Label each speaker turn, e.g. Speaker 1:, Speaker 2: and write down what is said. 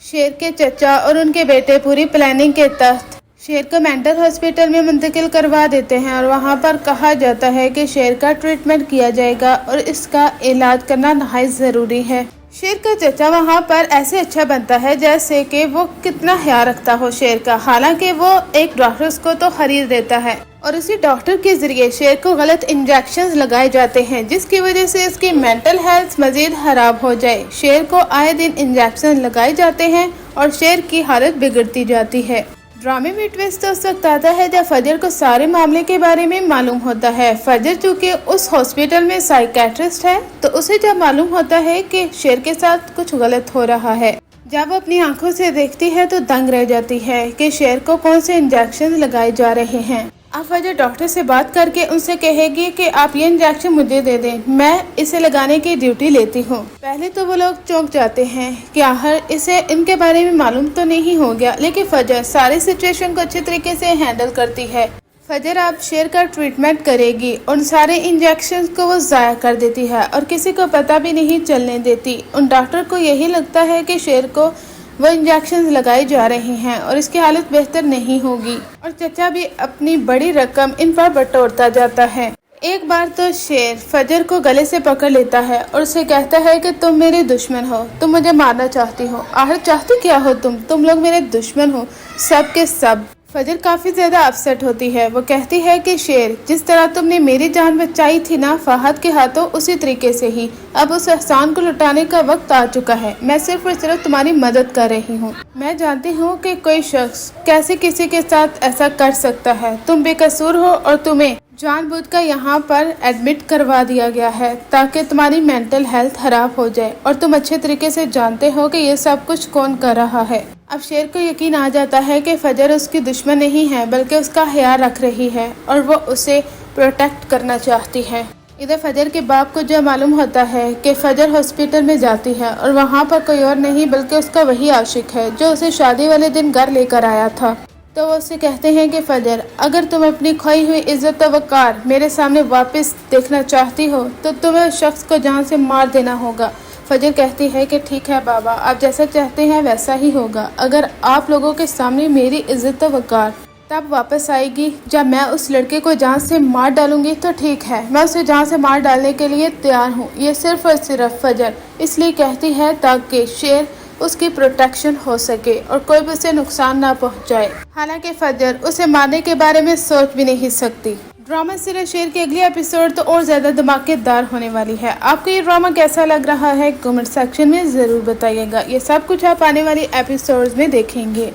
Speaker 1: शेर के चचा और उनके बेटे पूरी प्लानिंग के तहत शेर को मेंटल हॉस्पिटल में मुंतकिल करवा देते हैं और वहां पर कहा जाता है कि शेर का ट्रीटमेंट किया जाएगा और इसका इलाज करना नहायत ज़रूरी है। शेर का चचा वहां पर ऐसे अच्छा बनता है जैसे कि वो कितना ख्याल रखता हो शेर का। हालांकि वो एक डॉक्टर उसको तो खरीद देता है और उसी डॉक्टर के जरिए शेर को गलत इंजेक्शंस लगाए जाते हैं, जिसकी वजह से इसकी मेंटल हेल्थ मजीद खराब हो जाए। शेर को आए दिन इंजेक्शन लगाए जाते हैं और शेर की हालत बिगड़ती जाती है। ड्रामे में ट्विस्ट उस वक्त आता है जब फजर को सारे मामले के बारे में मालूम होता है। फजर चूँकि उस हॉस्पिटल में साइकेट्रिस्ट है तो उसे जब मालूम होता है कि शेर के साथ कुछ गलत हो रहा है, जब अपनी आंखों से देखती है तो दंग रह जाती है कि शेर को कौन से इंजेक्शन लगाए जा रहे हैं। अब फजर डॉक्टर से बात करके उनसे कहेगी कि आप ये इंजेक्शन मुझे दे दें, मैं इसे लगाने की ड्यूटी लेती हूँ। पहले तो वो लोग चौंक जाते हैं कि आखिर इसे इनके बारे में मालूम तो नहीं हो गया, लेकिन फजर सारी सिचुएशन को अच्छे तरीके से हैंडल करती है। फजर अब शेर का ट्रीटमेंट करेगी और सारे इंजेक्शन को वो ज़ाया कर देती है और किसी को पता भी नहीं चलने देती। उन डॉक्टर को यही लगता है कि शेर को वो इंजेक्शन लगाए जा रहे हैं और इसकी हालत बेहतर नहीं होगी और चचा भी अपनी बड़ी रकम इन पर बटोरता जाता है। एक बार तो शेर फजर को गले से पकड़ लेता है और उसे कहता है कि तुम मेरे दुश्मन हो, तुम मुझे मारना चाहती हो, आखिर चाहती क्या हो तुम लोग मेरे दुश्मन हो सब के सब। फजर काफी ज्यादा अपसेट होती है। वो कहती है कि शेर, जिस तरह तुमने मेरी जान बचाई थी ना फहद के हाथों, उसी तरीके से ही अब उस एहसान को लुटाने का वक्त आ चुका है। मैं सिर्फ और सिर्फ तुम्हारी मदद कर रही हूँ। मैं जानती हूँ कि कोई शख्स कैसे किसी के साथ ऐसा कर सकता है। तुम बेकसूर हो और तुम्हें जानबूझकर यहाँ पर एडमिट करवा दिया गया है ताकि तुम्हारी मेंटल हेल्थ खराब हो जाए और तुम अच्छे तरीके से जानते हो कि ये सब कुछ कौन कर रहा है। अब शेर को यकीन आ जाता है कि फजर उसकी दुश्मन नहीं है बल्कि उसका ख्याल रख रही है और वो उसे प्रोटेक्ट करना चाहती है। इधर फजर के बाप को जब मालूम होता है कि फजर हॉस्पिटल में जाती है और वहाँ पर कोई और नहीं बल्कि उसका वही आशिक है जो उसे शादी वाले दिन घर लेकर आया था, तो वो उससे कहते हैं कि फजर, अगर तुम अपनी खोई हुई इज्जत और वकार मेरे सामने वापस देखना चाहती हो तो तुम्हें उस शख्स को जान से मार देना होगा। फजर कहती है कि ठीक है बाबा, आप जैसा चाहते हैं वैसा ही होगा। अगर आप लोगों के सामने मेरी इज्जत और वकार तब वापस आएगी जब मैं उस लड़के को जान से मार डालूंगी तो ठीक है, मैं उसे जान से मार डालने के लिए तैयार हूँ। ये सिर्फ और सिर्फ फजर इसलिए कहती है ताकि शेर उसकी प्रोटेक्शन हो सके और कोई भी उसे नुकसान ना पहुंचाए। हालांकि फजर उसे मारने के बारे में सोच भी नहीं सकती। ड्रामा सीरीज शेर के अगली एपिसोड तो और ज्यादा धमाकेदार होने वाली है। आपको ये ड्रामा कैसा लग रहा है कमेंट सेक्शन में जरूर बताइएगा। ये सब कुछ आप आने वाली एपिसोड्स में देखेंगे।